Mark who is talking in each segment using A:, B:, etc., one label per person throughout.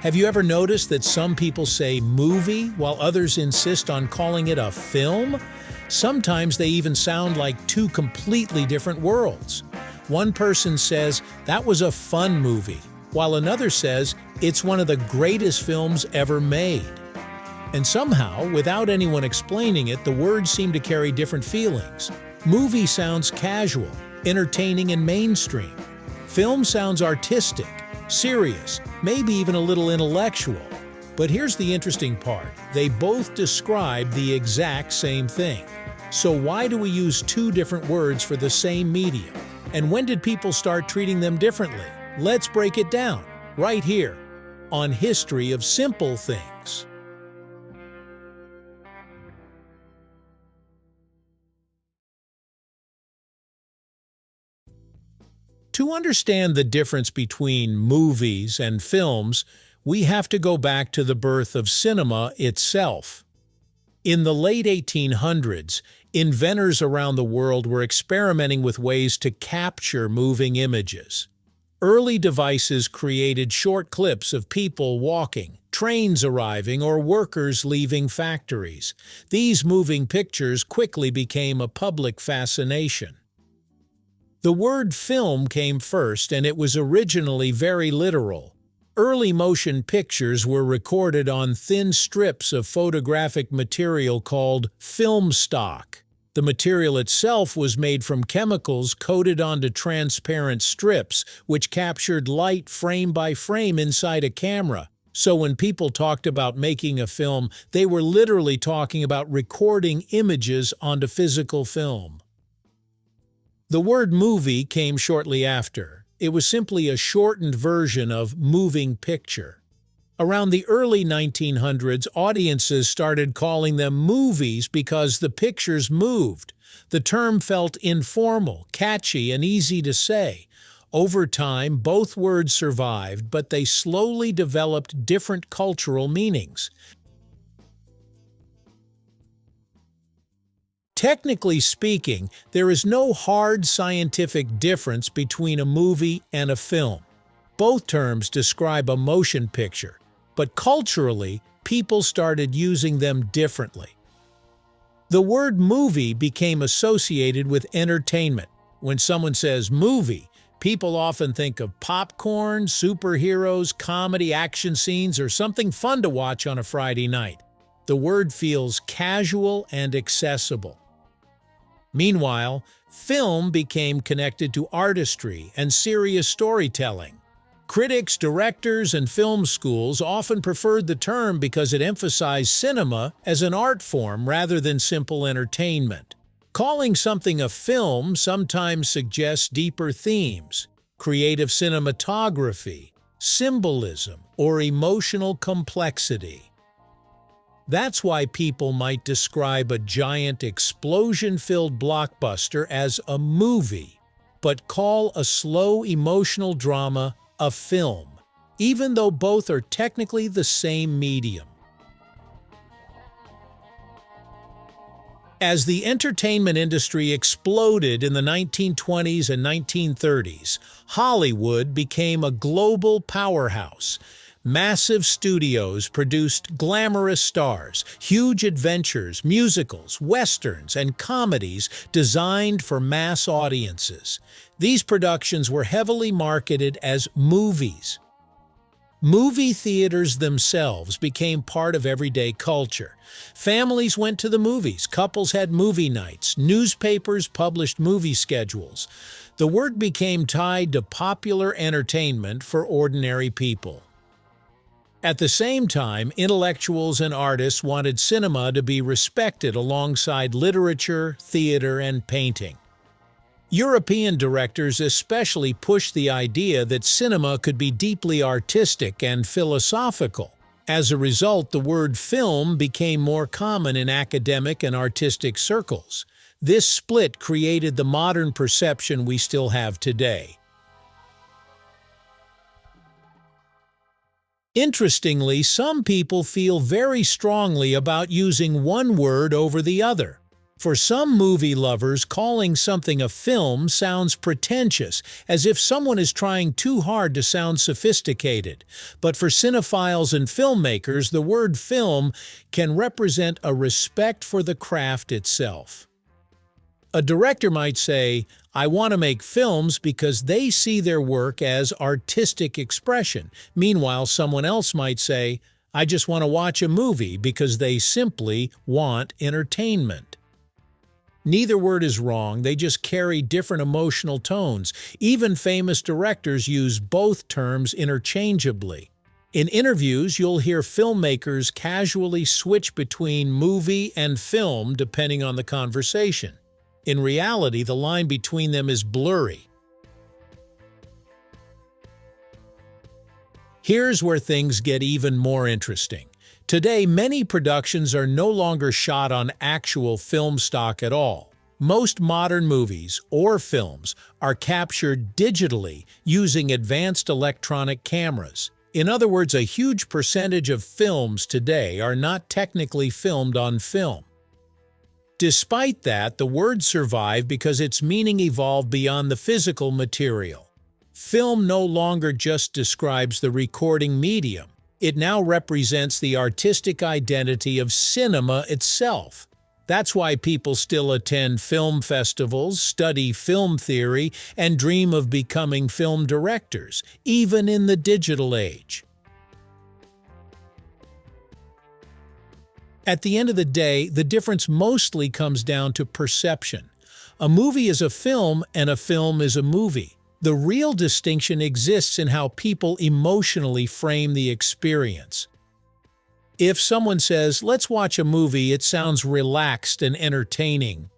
A: Have you ever noticed that some people say movie while others insist on calling it a film? Sometimes they even sound like two completely different worlds. One person says, "That was a fun movie," while another says, "It's one of the greatest films ever made." And somehow, without anyone explaining it, the words seem to carry different feelings. Movie sounds casual, entertaining, and mainstream. Film sounds artistic, serious, maybe even a little intellectual. But here's the interesting part. They both describe the exact same thing. So why do we use two different words for the same medium? And when did people start treating them differently? Let's break it down, right here, on History of Simple Things. To understand the difference between movies and films, we have to go back to the birth of cinema itself. In the late 1800s, inventors around the world were experimenting with ways to capture moving images. Early devices created short clips of people walking, trains arriving, or workers leaving factories. These moving pictures quickly became a public fascination. The word film came first, and it was originally very literal. Early motion pictures were recorded on thin strips of photographic material called film stock. The material itself was made from chemicals coated onto transparent strips, which captured light frame by frame inside a camera. So when people talked about making a film, they were literally talking about recording images onto physical film. The word movie came shortly after. It was simply a shortened version of moving picture. Around the early 1900s, audiences started calling them movies because the pictures moved. The term felt informal, catchy, and easy to say. Over time, both words survived, but they slowly developed different cultural meanings. Technically speaking, there is no hard scientific difference between a movie and a film. Both terms describe a motion picture, but culturally, people started using them differently. The word movie became associated with entertainment. When someone says movie, people often think of popcorn, superheroes, comedy, action scenes, or something fun to watch on a Friday night. The word feels casual and accessible. Meanwhile, film became connected to artistry and serious storytelling. Critics, directors, and film schools often preferred the term because it emphasized cinema as an art form rather than simple entertainment. Calling something a film sometimes suggests deeper themes, creative cinematography, symbolism, or emotional complexity. That's why people might describe a giant explosion-filled blockbuster as a movie, but call a slow emotional drama a film, even though both are technically the same medium. As the entertainment industry exploded in the 1920s and 1930s, Hollywood became a global powerhouse. Massive studios produced glamorous stars, huge adventures, musicals, westerns, and comedies designed for mass audiences. These productions were heavily marketed as movies. Movie theaters themselves became part of everyday culture. Families went to the movies, couples had movie nights, newspapers published movie schedules. The word became tied to popular entertainment for ordinary people. At the same time, intellectuals and artists wanted cinema to be respected alongside literature, theater, and painting. European directors especially pushed the idea that cinema could be deeply artistic and philosophical. As a result, the word film became more common in academic and artistic circles. This split created the modern perception we still have today. Interestingly, some people feel very strongly about using one word over the other. For some movie lovers, calling something a film sounds pretentious, as if someone is trying too hard to sound sophisticated. But for cinephiles and filmmakers, the word film can represent a respect for the craft itself. A director might say, "I want to make films because they see their work as artistic expression." Meanwhile, someone else might say, "I just want to watch a movie because they simply want entertainment." Neither word is wrong, they just carry different emotional tones. Even famous directors use both terms interchangeably. In interviews, you'll hear filmmakers casually switch between movie and film depending on the conversation. In reality, the line between them is blurry. Here's where things get even more interesting. Today, many productions are no longer shot on actual film stock at all. Most modern movies, or films, are captured digitally using advanced electronic cameras. In other words, a huge percentage of films today are not technically filmed on film. Despite that, the word survived because its meaning evolved beyond the physical material. Film no longer just describes the recording medium. It now represents the artistic identity of cinema itself. That's why people still attend film festivals, study film theory, and dream of becoming film directors, even in the digital age. At the end of the day, the difference mostly comes down to perception. A movie is a film, and a film is a movie. The real distinction exists in how people emotionally frame the experience. If someone says, "Let's watch a movie," it sounds relaxed and entertaining.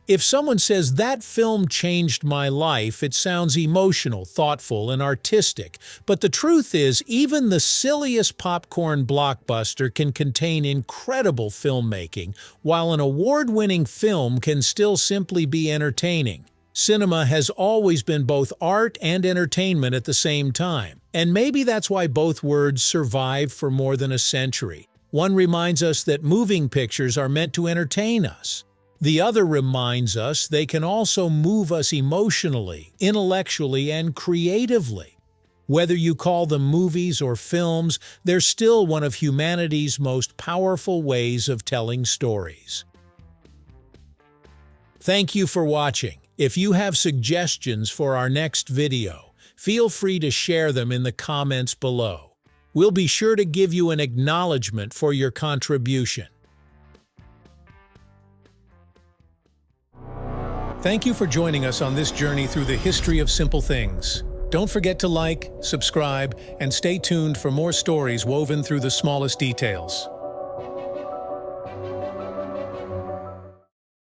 A: If someone says, "That film changed my life," it sounds emotional, thoughtful, and artistic. But the truth is, even the silliest popcorn blockbuster can contain incredible filmmaking, while an award-winning film can still simply be entertaining. Cinema has always been both art and entertainment at the same time, and maybe that's why both words survived for more than a century. One reminds us that moving pictures are meant to entertain us. The other reminds us they can also move us emotionally, intellectually, and creatively. Whether you call them movies or films, they're still one of humanity's most powerful ways of telling stories. Thank you for watching. If you have suggestions for our next video, feel free to share them in the comments below. We'll be sure to give you an acknowledgement for your contribution. Thank you for joining us on this journey through the history of simple things. Don't forget to like, subscribe, and stay tuned for more stories woven through the smallest details.